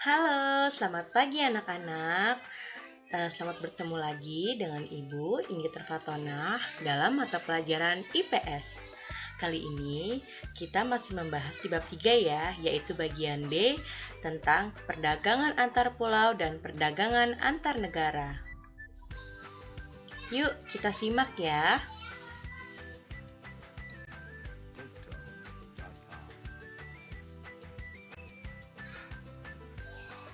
Halo, selamat pagi anak-anak. Selamat bertemu lagi dengan Ibu Inggit Fatona dalam mata pelajaran IPS. Kali ini kita masih membahas di bab 3 ya, yaitu bagian B tentang perdagangan antar pulau dan perdagangan antar negara. Yuk kita simak ya.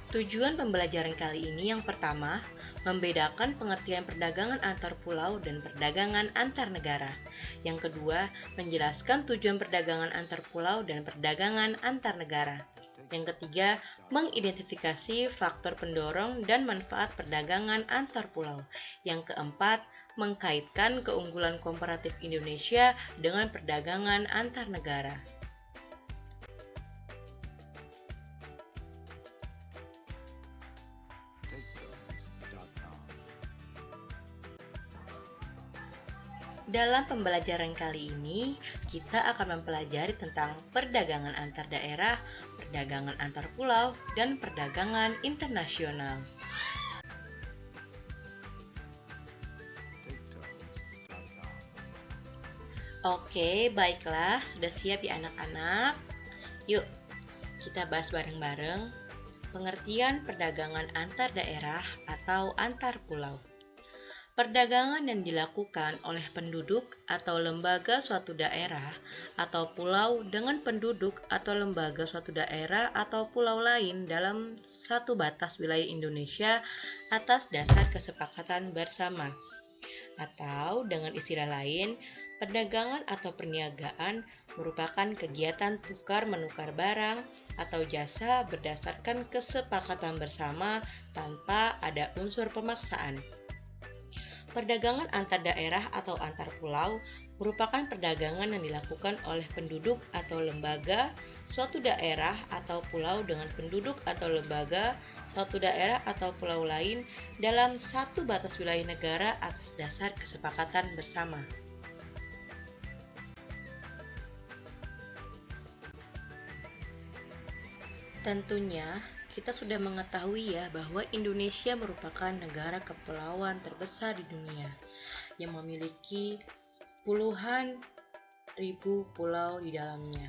Tujuan pembelajaran kali ini yang pertama, membedakan pengertian perdagangan antar pulau dan perdagangan antar negara. Yang kedua, menjelaskan tujuan perdagangan antar pulau dan perdagangan antar negara. Yang ketiga, mengidentifikasi faktor pendorong dan manfaat perdagangan antar pulau. Yang keempat, mengkaitkan keunggulan komparatif Indonesia dengan perdagangan antar negara. Dalam pembelajaran kali ini, kita akan mempelajari tentang perdagangan antar daerah, perdagangan antar pulau, dan perdagangan internasional. Oke, baiklah, sudah siap ya anak-anak? Yuk, kita bahas bareng-bareng pengertian perdagangan antar daerah atau antar pulau. Perdagangan yang dilakukan oleh penduduk atau lembaga suatu daerah atau pulau dengan penduduk atau lembaga suatu daerah atau pulau lain dalam satu batas wilayah Indonesia atas dasar kesepakatan bersama. Atau dengan istilah lain, perdagangan atau perniagaan merupakan kegiatan tukar-menukar barang atau jasa berdasarkan kesepakatan bersama tanpa ada unsur pemaksaan. Perdagangan antar daerah atau antar pulau merupakan perdagangan yang dilakukan oleh penduduk atau lembaga suatu daerah atau pulau dengan penduduk atau lembaga suatu daerah atau pulau lain dalam satu batas wilayah negara atas dasar kesepakatan bersama. Tentunya, kita sudah mengetahui ya bahwa Indonesia merupakan negara kepulauan terbesar di dunia yang memiliki puluhan ribu pulau di dalamnya.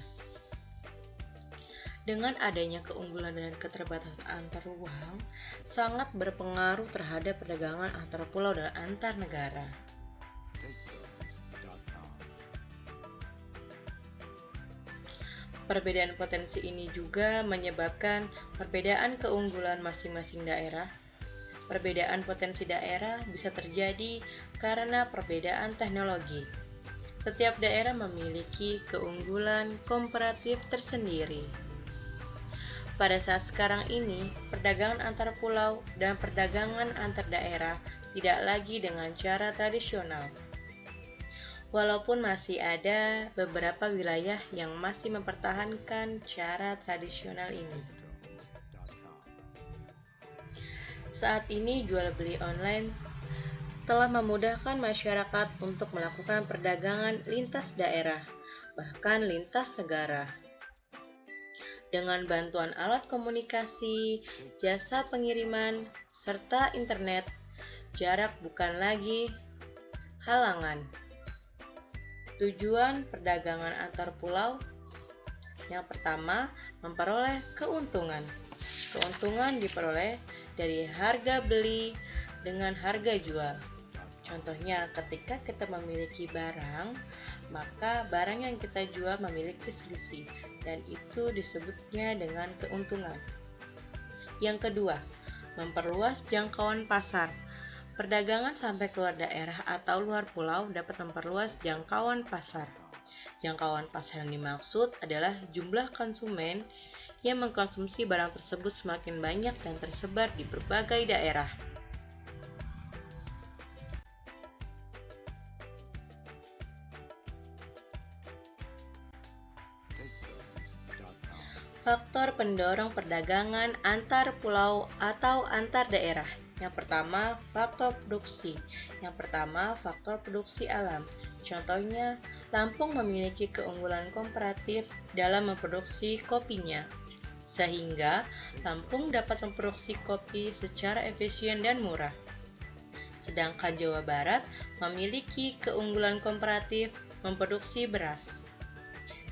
Dengan adanya keunggulan dan keterbatasan antar ruang, sangat berpengaruh terhadap perdagangan antar pulau dan antar negara. Perbedaan potensi ini juga menyebabkan perbedaan keunggulan masing-masing daerah. Perbedaan potensi daerah bisa terjadi karena perbedaan teknologi. Setiap daerah memiliki keunggulan komparatif tersendiri. Pada saat sekarang ini, perdagangan antar pulau dan perdagangan antar daerah tidak lagi dengan cara tradisional. Walaupun masih ada beberapa wilayah yang masih mempertahankan cara tradisional ini. Saat ini jual beli online telah memudahkan masyarakat untuk melakukan perdagangan lintas daerah, bahkan lintas negara. Dengan bantuan alat komunikasi, jasa pengiriman, serta internet, jarak bukan lagi halangan. Tujuan perdagangan antar pulau yang pertama, memperoleh keuntungan. Keuntungan diperoleh dari harga beli dengan harga jual. Contohnya, ketika kita memiliki barang, maka barang yang kita jual memiliki selisih, dan itu disebutnya dengan keuntungan. Yang kedua, memperluas jangkauan pasar. Perdagangan sampai keluar daerah atau luar pulau dapat memperluas jangkauan pasar. Jangkauan pasar yang dimaksud adalah jumlah konsumen yang mengkonsumsi barang tersebut semakin banyak dan tersebar di berbagai daerah. Faktor pendorong perdagangan antar pulau atau antar daerah. Yang pertama, faktor produksi. Faktor produksi alam. Contohnya, Lampung memiliki keunggulan komparatif dalam memproduksi kopinya. sehingga Lampung dapat memproduksi kopi secara efisien dan murah. Sedangkan Jawa Barat memiliki keunggulan komparatif memproduksi beras.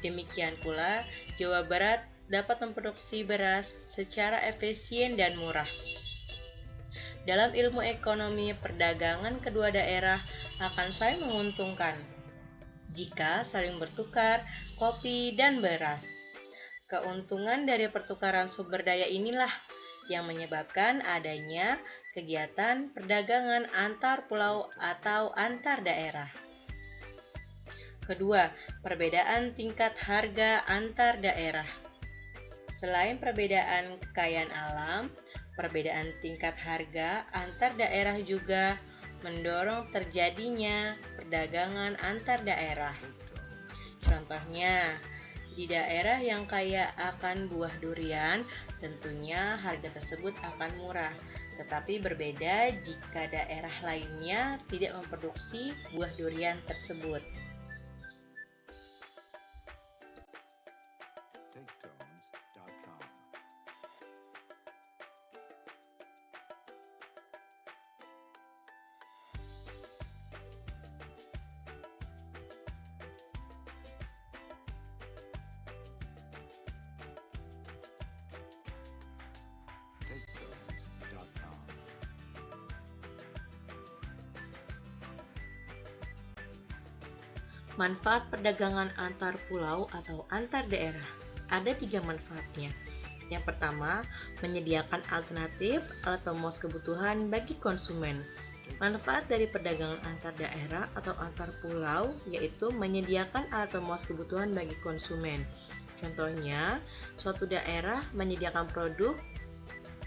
Demikian pula, Jawa Barat dapat memproduksi beras secara efisien dan murah. Dalam ilmu ekonomi, perdagangan kedua daerah akan saling menguntungkan jika saling bertukar kopi dan beras. Keuntungan dari pertukaran sumber daya inilah yang menyebabkan adanya kegiatan perdagangan antar pulau atau antar daerah. Kedua, perbedaan tingkat harga antar daerah. Selain perbedaan kekayaan alam, perbedaan tingkat harga antar daerah juga mendorong terjadinya perdagangan antar daerah. Contohnya, di daerah yang kaya akan buah durian, tentunya harga tersebut akan murah. Tetapi berbeda jika daerah lainnya tidak memproduksi buah durian tersebut. Manfaat perdagangan antar pulau atau antar daerah. Ada 3 manfaatnya. Yang pertama, menyediakan alternatif alat pemuas kebutuhan bagi konsumen. Manfaat dari perdagangan antar daerah atau antar pulau yaitu menyediakan alat pemuas kebutuhan bagi konsumen. Contohnya, suatu daerah menyediakan produk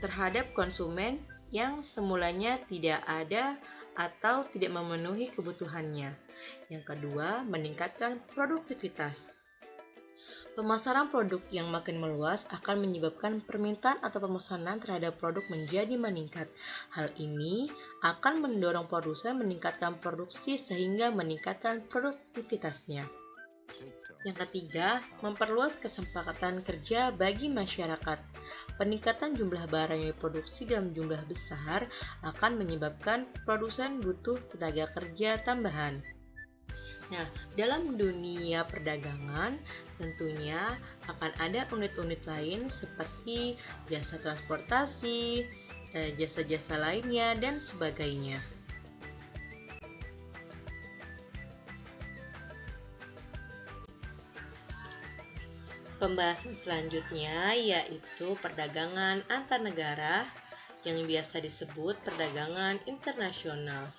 terhadap konsumen yang semulanya tidak ada atau tidak memenuhi kebutuhannya. Yang kedua, meningkatkan produktivitas. Pemasaran produk yang makin meluas akan menyebabkan permintaan atau pemesanan terhadap produk menjadi meningkat. Hal ini akan mendorong produsen meningkatkan produksi sehingga meningkatkan produktivitasnya. Yang ketiga, memperluas kesempatan kerja bagi masyarakat. Peningkatan jumlah barang yang diproduksi dalam jumlah besar akan menyebabkan produsen butuh tenaga kerja tambahan. Nah, dalam dunia perdagangan tentunya akan ada unit-unit lain seperti jasa transportasi, jasa-jasa lainnya, dan sebagainya. Pembahasan selanjutnya yaitu perdagangan antar negara yang biasa disebut perdagangan internasional.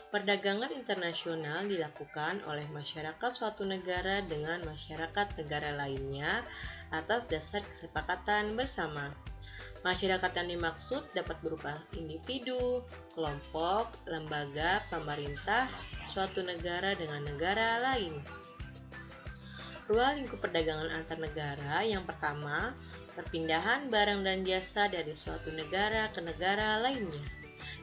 Perdagangan internasional dilakukan oleh masyarakat suatu negara dengan masyarakat negara lainnya atas dasar kesepakatan bersama. Masyarakat yang dimaksud dapat berupa individu, kelompok, lembaga, pemerintah, suatu negara dengan negara lain. Ruang lingkup perdagangan antar negara yang pertama, perpindahan barang dan jasa dari suatu negara ke negara lainnya.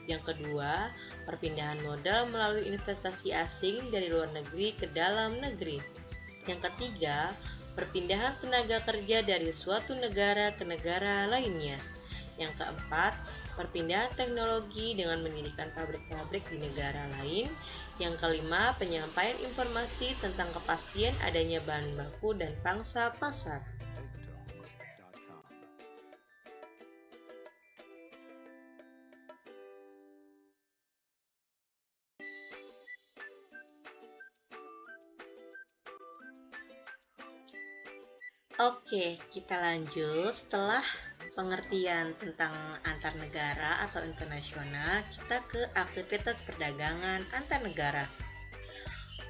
Yang kedua, perpindahan modal melalui investasi asing dari luar negeri ke dalam negeri. Yang ketiga, perpindahan tenaga kerja dari suatu negara ke negara lainnya. Yang keempat, perpindahan teknologi dengan mendirikan pabrik-pabrik di negara lain. Yang kelima, penyampaian informasi tentang kepastian adanya bahan baku dan pangsa pasar. Oke, kita lanjut. Setelah pengertian tentang antar negara atau internasional, kita ke aktivitas perdagangan antar negara.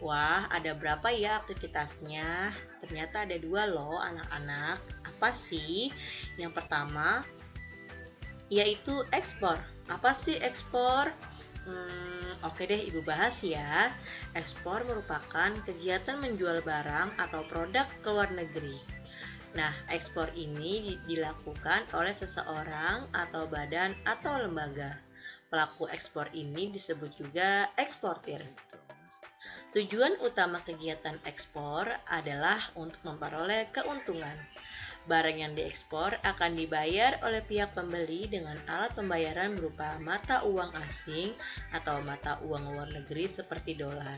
Wah, ada berapa ya aktivitasnya? Ternyata ada 2 loh anak-anak. Apa sih? Yang pertama, yaitu ekspor. Apa sih ekspor? Oke deh, Ibu bahas ya. Ekspor merupakan kegiatan menjual barang atau produk ke luar negeri. Nah, ekspor ini dilakukan oleh seseorang atau badan atau lembaga. Pelaku ekspor ini disebut juga eksportir. Tujuan utama kegiatan ekspor adalah untuk memperoleh keuntungan. Barang yang diekspor akan dibayar oleh pihak pembeli dengan alat pembayaran berupa mata uang asing atau mata uang luar negeri seperti dolar.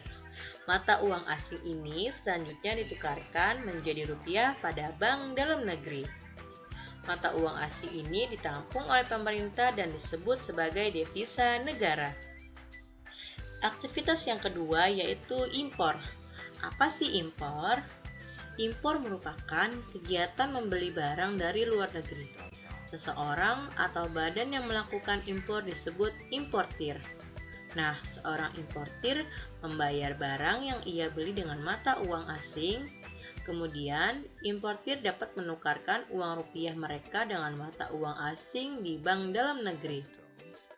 Mata uang asing ini selanjutnya ditukarkan menjadi rupiah pada bank dalam negeri. Mata uang asing ini ditampung oleh pemerintah dan disebut sebagai devisa negara. Aktivitas yang kedua yaitu impor. Apa sih impor? Impor merupakan kegiatan membeli barang dari luar negeri. Seseorang atau badan yang melakukan impor disebut importir. Nah, seorang importir membayar barang yang ia beli dengan mata uang asing. Kemudian, importir dapat menukarkan uang rupiah mereka dengan mata uang asing di bank dalam negeri.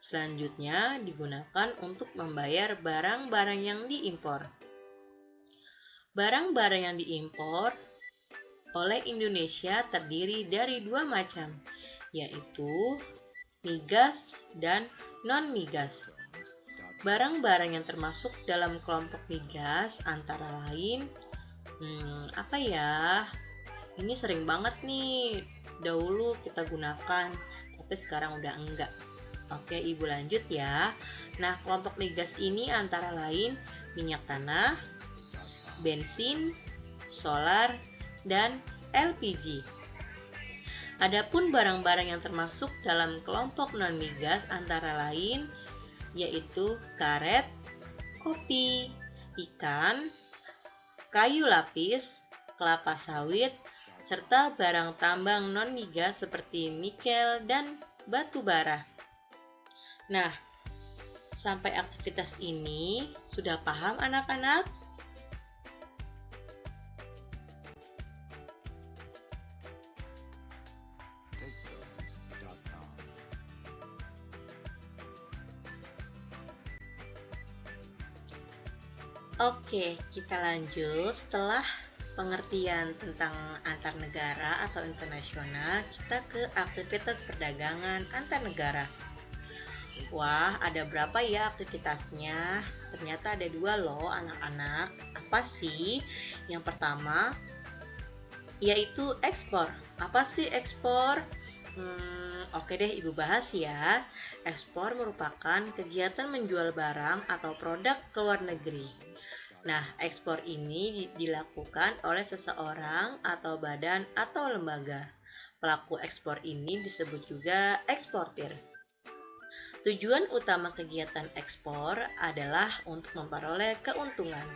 Selanjutnya, digunakan untuk membayar barang-barang yang diimpor. Barang-barang yang diimpor oleh Indonesia terdiri dari dua macam, yaitu migas dan non-migas. Barang-barang yang termasuk dalam kelompok migas antara lain, ini sering banget nih, dahulu kita gunakan, tapi sekarang udah enggak. Oke, Ibu lanjut ya. Nah, kelompok migas ini antara lain minyak tanah, bensin, solar, dan LPG. Adapun barang-barang yang termasuk dalam kelompok non-migas antara lain yaitu karet, kopi, ikan, kayu lapis, kelapa sawit, serta barang tambang non-migas seperti nikel dan batu bara. Nah, sampai aktivitas ini sudah paham anak-anak? Oke, kita lanjut. Setelah pengertian tentang antar negara atau internasional, kita ke aktivitas perdagangan antar negara. Wah, ada berapa ya aktivitasnya? Ternyata ada 2 loh anak-anak. Apa sih? Yang pertama, yaitu ekspor. Apa sih ekspor? Oke deh, Ibu bahas ya. Ekspor merupakan kegiatan menjual barang atau produk ke luar negeri. Nah, ekspor ini dilakukan oleh seseorang atau badan atau lembaga. Pelaku ekspor ini disebut juga eksportir. Tujuan utama kegiatan ekspor adalah untuk memperoleh keuntungan.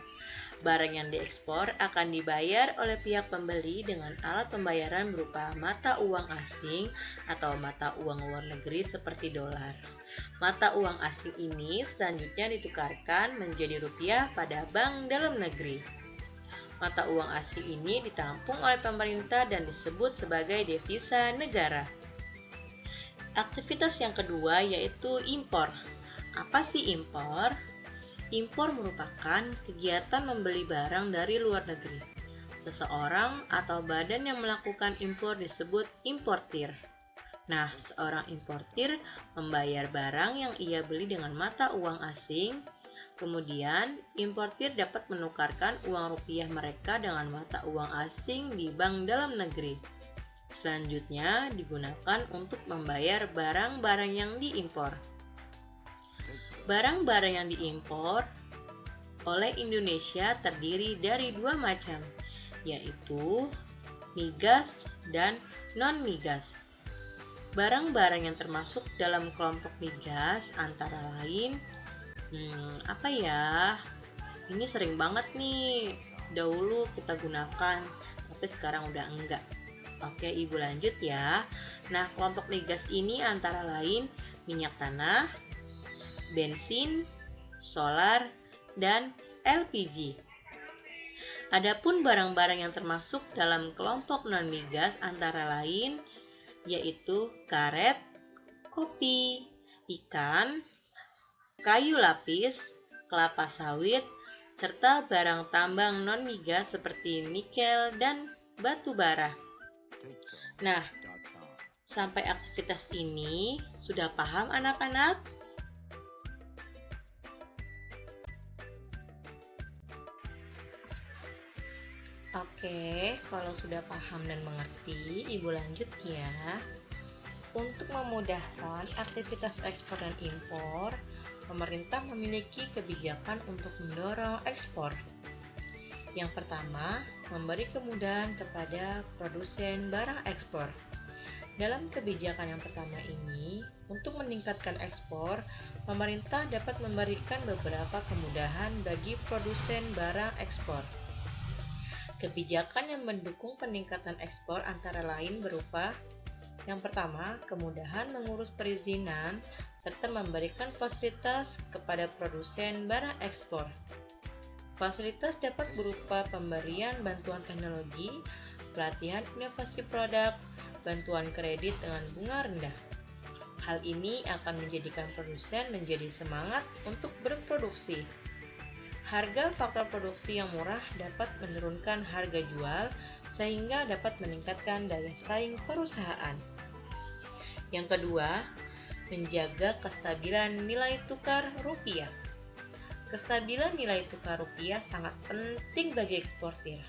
Barang yang diekspor akan dibayar oleh pihak pembeli dengan alat pembayaran berupa mata uang asing atau mata uang luar negeri seperti dolar. Mata uang asing ini selanjutnya ditukarkan menjadi rupiah pada bank dalam negeri. Mata uang asing ini ditampung oleh pemerintah dan disebut sebagai devisa negara. Aktivitas yang kedua yaitu impor. Apa sih impor? Impor merupakan kegiatan membeli barang dari luar negeri. Seseorang atau badan yang melakukan impor disebut importir. Nah, seorang importir membayar barang yang ia beli dengan mata uang asing. Kemudian, importir dapat menukarkan uang rupiah mereka dengan mata uang asing di bank dalam negeri. Selanjutnya, digunakan untuk membayar barang-barang yang diimpor. Barang-barang yang diimpor oleh Indonesia terdiri dari 2 macam, yaitu migas dan non-migas. Barang-barang yang termasuk dalam kelompok migas antara lain, ini sering banget nih, dahulu kita gunakan, tapi sekarang udah enggak. Oke, Ibu lanjut ya. Nah, kelompok migas ini antara lain minyak tanah, bensin, solar, dan LPG. Adapun barang-barang yang termasuk dalam kelompok non-migas antara lain yaitu karet, kopi, ikan, kayu lapis, kelapa sawit, serta barang tambang non-migas seperti nikel dan batu bara. Nah, sampai aktivitas ini sudah paham anak-anak? Oke, kalau sudah paham dan mengerti, Ibu lanjut ya. Untuk memudahkan aktivitas ekspor dan impor, pemerintah memiliki kebijakan untuk mendorong ekspor. Yang pertama, memberi kemudahan kepada produsen barang ekspor. Dalam kebijakan yang pertama ini, untuk meningkatkan ekspor, pemerintah dapat memberikan beberapa kemudahan bagi produsen barang ekspor. Kebijakan yang mendukung peningkatan ekspor antara lain berupa: yang pertama, kemudahan mengurus perizinan serta memberikan fasilitas kepada produsen barang ekspor. Fasilitas dapat berupa pemberian bantuan teknologi, pelatihan inovasi produk, bantuan kredit dengan bunga rendah. Hal ini akan menjadikan produsen menjadi semangat untuk berproduksi. Harga faktor produksi yang murah dapat menurunkan harga jual sehingga dapat meningkatkan daya saing perusahaan. Yang kedua, menjaga kestabilan nilai tukar rupiah. Kestabilan nilai tukar rupiah sangat penting bagi eksportir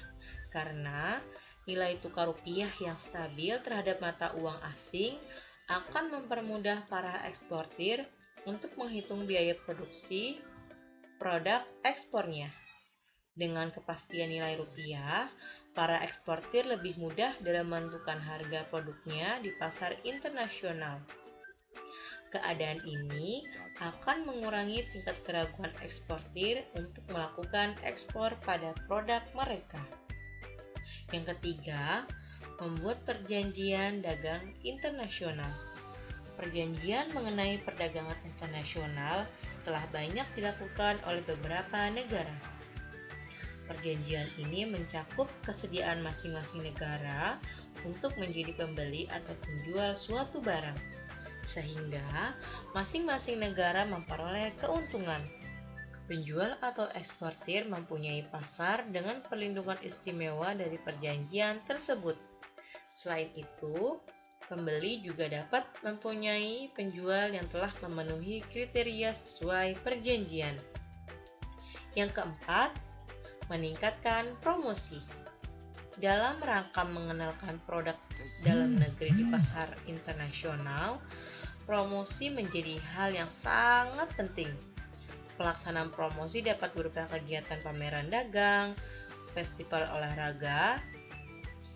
karena nilai tukar rupiah yang stabil terhadap mata uang asing akan mempermudah para eksportir untuk menghitung biaya produksi produk ekspornya. Dengan kepastian nilai rupiah, para eksportir lebih mudah dalam menentukan harga produknya di pasar internasional. Keadaan ini akan mengurangi tingkat keraguan eksportir untuk melakukan ekspor pada produk mereka. Yang ketiga, membuat perjanjian dagang internasional. Perjanjian mengenai perdagangan internasional telah banyak dilakukan oleh beberapa negara. Perjanjian ini mencakup kesediaan masing-masing negara untuk menjadi pembeli atau penjual suatu barang, sehingga masing-masing negara memperoleh keuntungan. Penjual atau eksportir mempunyai pasar dengan perlindungan istimewa dari perjanjian tersebut. Selain itu, pembeli juga dapat mempunyai penjual yang telah memenuhi kriteria sesuai perjanjian. Yang keempat, meningkatkan promosi. Dalam rangka mengenalkan produk dalam negeri di pasar internasional, promosi menjadi hal yang sangat penting. Pelaksanaan promosi dapat berupa kegiatan pameran dagang, festival olahraga,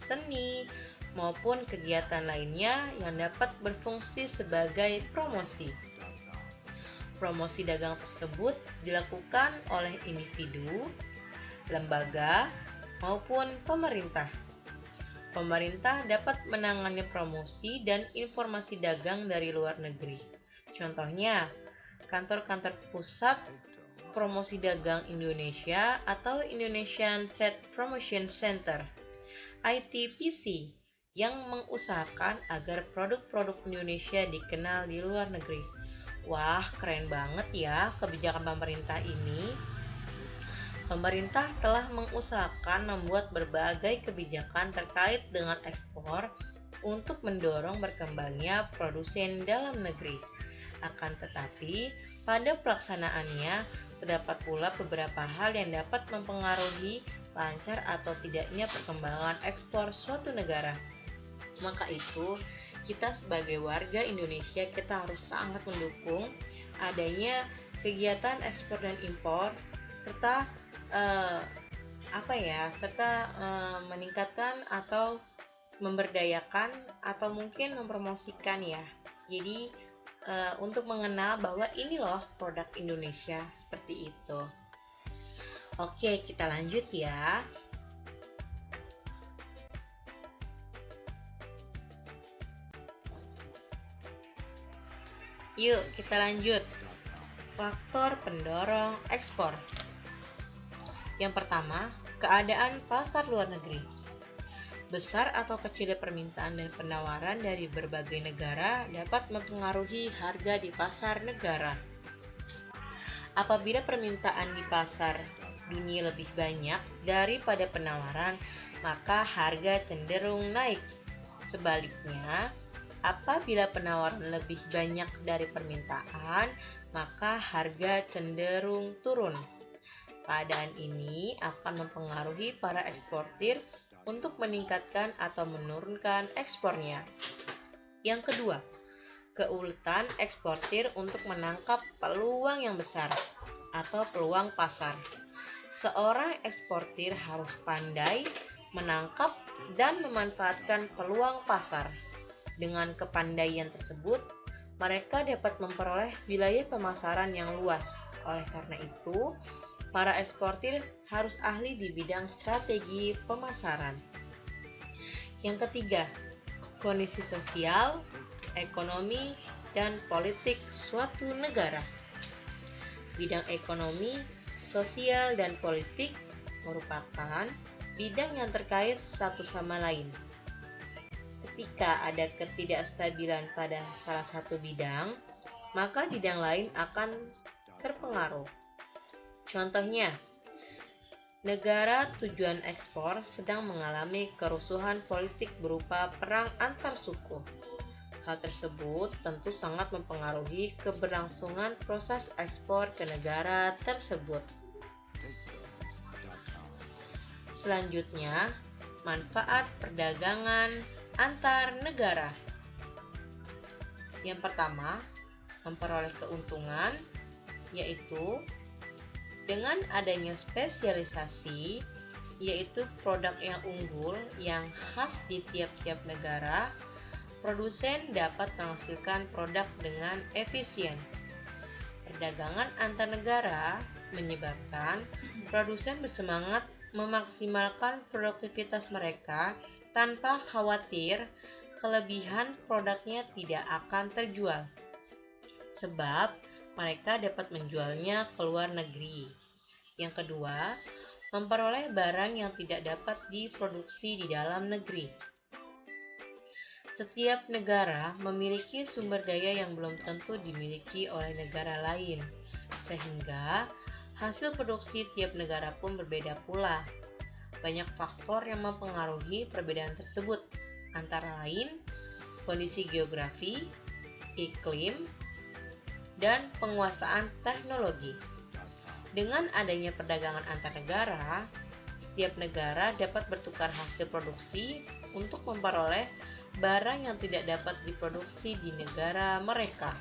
seni, maupun kegiatan lainnya yang dapat berfungsi sebagai promosi. Promosi dagang tersebut dilakukan oleh individu, lembaga, maupun pemerintah. Pemerintah dapat menangani promosi dan informasi dagang dari luar negeri. Contohnya, kantor-kantor pusat promosi dagang Indonesia atau Indonesian Trade Promotion Center (ITPC) yang mengusahakan agar produk-produk Indonesia dikenal di luar negeri. Wah, keren banget ya kebijakan pemerintah ini. Pemerintah telah mengusahakan membuat berbagai kebijakan terkait dengan ekspor untuk mendorong berkembangnya produsen dalam negeri. Akan tetapi, pada pelaksanaannya terdapat pula beberapa hal yang dapat mempengaruhi lancar atau tidaknya perkembangan ekspor suatu negara. Maka itu, kita sebagai warga Indonesia kita harus sangat mendukung adanya kegiatan ekspor dan impor serta meningkatkan atau memberdayakan atau mungkin mempromosikan ya. Jadi untuk mengenal bahwa ini loh produk Indonesia, seperti itu. Oke, kita lanjut ya. Yuk, kita lanjut. Faktor pendorong ekspor. Yang pertama, keadaan pasar luar negeri. Besar atau kecilnya permintaan dan penawaran dari berbagai negara dapat mempengaruhi harga di pasar negara. Apabila permintaan di pasar dunia lebih banyak daripada penawaran, maka harga cenderung naik. Sebaliknya, apabila penawaran lebih banyak dari permintaan, maka harga cenderung turun. Keadaan ini akan mempengaruhi para eksportir untuk meningkatkan atau menurunkan ekspornya. Yang kedua, keuletan eksportir untuk menangkap peluang yang besar atau peluang pasar. Seorang eksportir harus pandai menangkap dan memanfaatkan peluang pasar. Dengan kepandaian tersebut, mereka dapat memperoleh wilayah pemasaran yang luas. Oleh karena itu, para eksportir harus ahli di bidang strategi pemasaran. Yang ketiga, kondisi sosial, ekonomi, dan politik suatu negara. Bidang ekonomi, sosial, dan politik merupakan bidang yang terkait satu sama lain. Ketika ada ketidakstabilan pada salah satu bidang, maka bidang lain akan terpengaruh. Contohnya, negara tujuan ekspor sedang mengalami kerusuhan politik berupa perang antar suku. Hal tersebut tentu sangat mempengaruhi keberlangsungan proses ekspor ke negara tersebut. Selanjutnya, manfaat perdagangan antar negara. Yang pertama, memperoleh keuntungan, yaitu dengan adanya spesialisasi, yaitu produk yang unggul yang khas di tiap-tiap negara, produsen dapat menghasilkan produk dengan efisien. Perdagangan antar negara menyebabkan produsen bersemangat memaksimalkan produktivitas mereka tanpa khawatir kelebihan produknya tidak akan terjual, sebab mereka dapat menjualnya ke luar negeri. Yang kedua, memperoleh barang yang tidak dapat diproduksi di dalam negeri. Setiap negara memiliki sumber daya yang belum tentu dimiliki oleh negara lain, sehingga hasil produksi tiap negara pun berbeda pula. Banyak faktor yang mempengaruhi perbedaan tersebut, antara lain kondisi geografi, iklim, dan penguasaan teknologi. Dengan adanya perdagangan antar negara, setiap negara dapat bertukar hasil produksi untuk memperoleh barang yang tidak dapat diproduksi di negara mereka.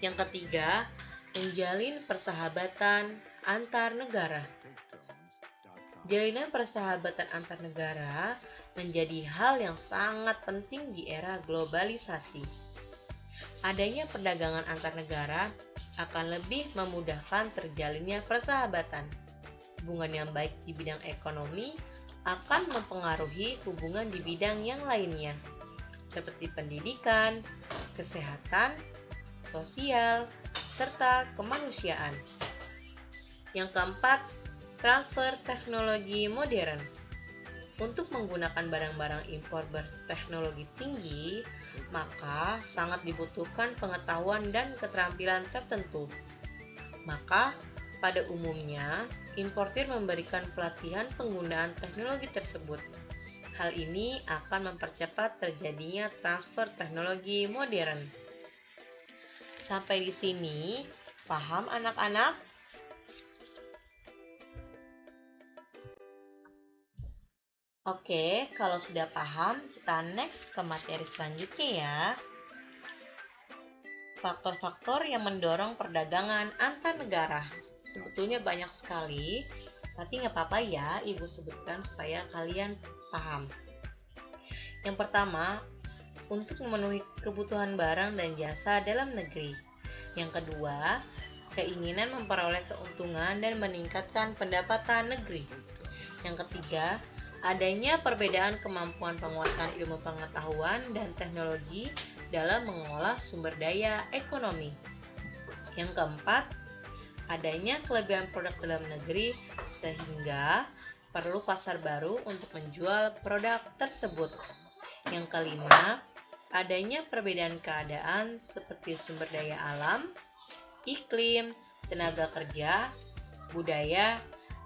Yang ketiga, menjalin persahabatan antar negara. Jalinan persahabatan antar negara menjadi hal yang sangat penting di era globalisasi. Adanya perdagangan antar negara akan lebih memudahkan terjalinnya persahabatan. Hubungan yang baik di bidang ekonomi akan mempengaruhi hubungan di bidang yang lainnya, seperti pendidikan, kesehatan, sosial, serta kemanusiaan. Yang keempat, transfer teknologi modern. Untuk menggunakan barang-barang impor berteknologi tinggi, maka sangat dibutuhkan pengetahuan dan keterampilan tertentu. Maka, pada umumnya, importir memberikan pelatihan penggunaan teknologi tersebut. Hal ini akan mempercepat terjadinya transfer teknologi modern. Sampai di sini, paham anak-anak? Oke, kalau sudah paham, kita next ke materi selanjutnya ya. Faktor-faktor yang mendorong perdagangan antar negara. Sebetulnya banyak sekali, tapi nggak apa-apa ya Ibu sebutkan supaya kalian paham. Yang pertama, untuk memenuhi kebutuhan barang dan jasa dalam negeri. Yang kedua, keinginan memperoleh keuntungan dan meningkatkan pendapatan negeri. Yang ketiga, adanya perbedaan kemampuan penguasaan ilmu pengetahuan dan teknologi dalam mengolah sumber daya ekonomi. Yang keempat, adanya kelebihan produk dalam negeri sehingga perlu pasar baru untuk menjual produk tersebut. Yang kelima, adanya perbedaan keadaan seperti sumber daya alam, iklim, tenaga kerja, budaya,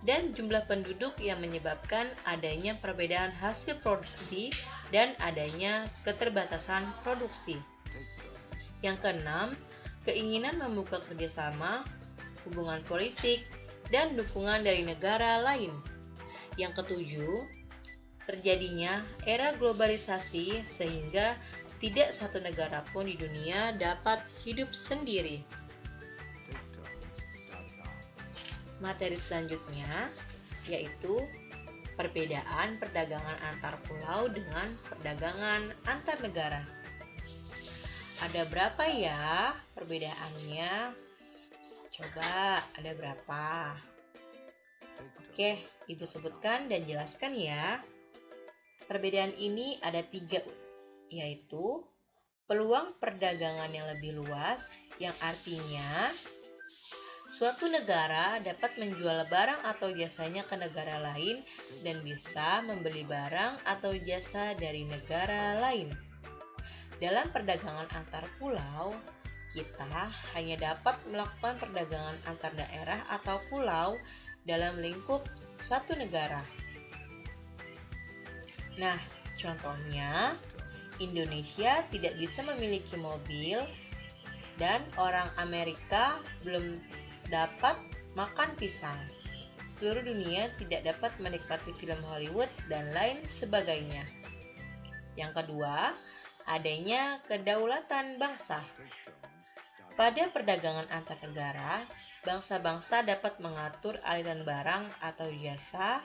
dan jumlah penduduk yang menyebabkan adanya perbedaan hasil produksi dan adanya keterbatasan produksi. Yang keenam, keinginan membuka kerjasama, hubungan politik, dan dukungan dari negara lain. Yang ketujuh, terjadinya era globalisasi sehingga tidak satu negara pun di dunia dapat hidup sendiri. Materi selanjutnya yaitu perbedaan perdagangan antar pulau dengan perdagangan antar negara. Ada berapa ya perbedaannya? Coba ada berapa? Oke, Ibu sebutkan dan jelaskan ya. Perbedaan ini ada 3, yaitu peluang perdagangan yang lebih luas, yang artinya suatu negara dapat menjual barang atau jasanya ke negara lain dan bisa membeli barang atau jasa dari negara lain. Dalam perdagangan antar pulau, kita hanya dapat melakukan perdagangan antar daerah atau pulau dalam lingkup satu negara. Nah, contohnya, Indonesia tidak bisa memiliki mobil dan orang Amerika belum dapat makan pisang. Seluruh dunia tidak dapat menikmati film Hollywood dan lain sebagainya. Yang kedua, adanya kedaulatan bangsa. Pada perdagangan antar negara, bangsa-bangsa dapat mengatur aliran barang atau jasa,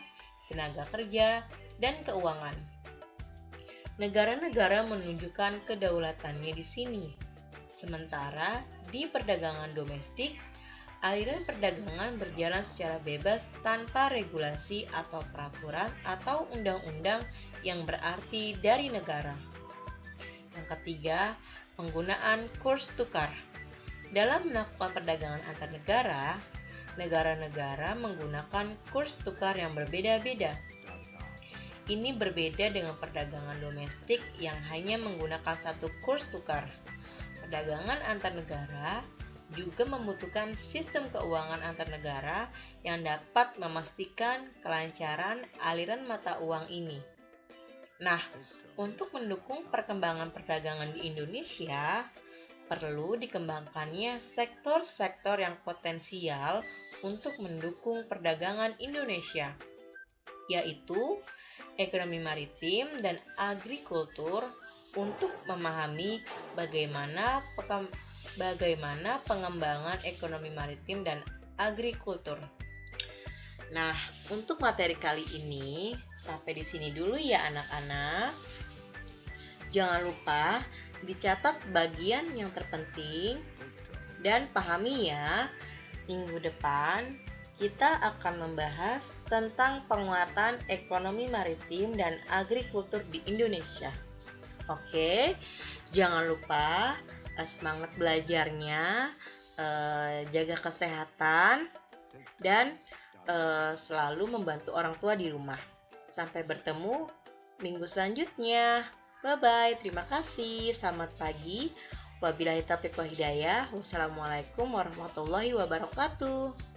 tenaga kerja, dan keuangan. Negara-negara menunjukkan kedaulatannya di sini. Sementara di perdagangan domestik, aliran perdagangan berjalan secara bebas tanpa regulasi atau peraturan atau undang-undang yang berarti dari negara. Yang ketiga, penggunaan kurs tukar. Dalam melakukan perdagangan antar negara, negara-negara menggunakan kurs tukar yang berbeda-beda. Ini berbeda dengan perdagangan domestik yang hanya menggunakan satu kurs tukar. Perdagangan antar negara juga membutuhkan sistem keuangan antar negara yang dapat memastikan kelancaran aliran mata uang ini. Nah, untuk mendukung perkembangan perdagangan di Indonesia, perlu dikembangkannya sektor-sektor yang potensial untuk mendukung perdagangan Indonesia, yaitu ekonomi maritim dan agrikultur untuk memahami bagaimana pengembangan ekonomi maritim dan agrikultur. Nah, untuk materi kali ini sampai di sini dulu ya anak-anak. Jangan lupa dicatat bagian yang terpenting dan pahami ya. Minggu depan kita akan membahas tentang penguatan ekonomi maritim dan agrikultur di Indonesia. Oke, jangan lupa semangat belajarnya, jaga kesehatan, dan selalu membantu orang tua di rumah. Sampai bertemu minggu selanjutnya. Bye-bye, terima kasih, selamat pagi. Wabillahi taufiq wal hidayah. Wassalamualaikum warahmatullahi wabarakatuh.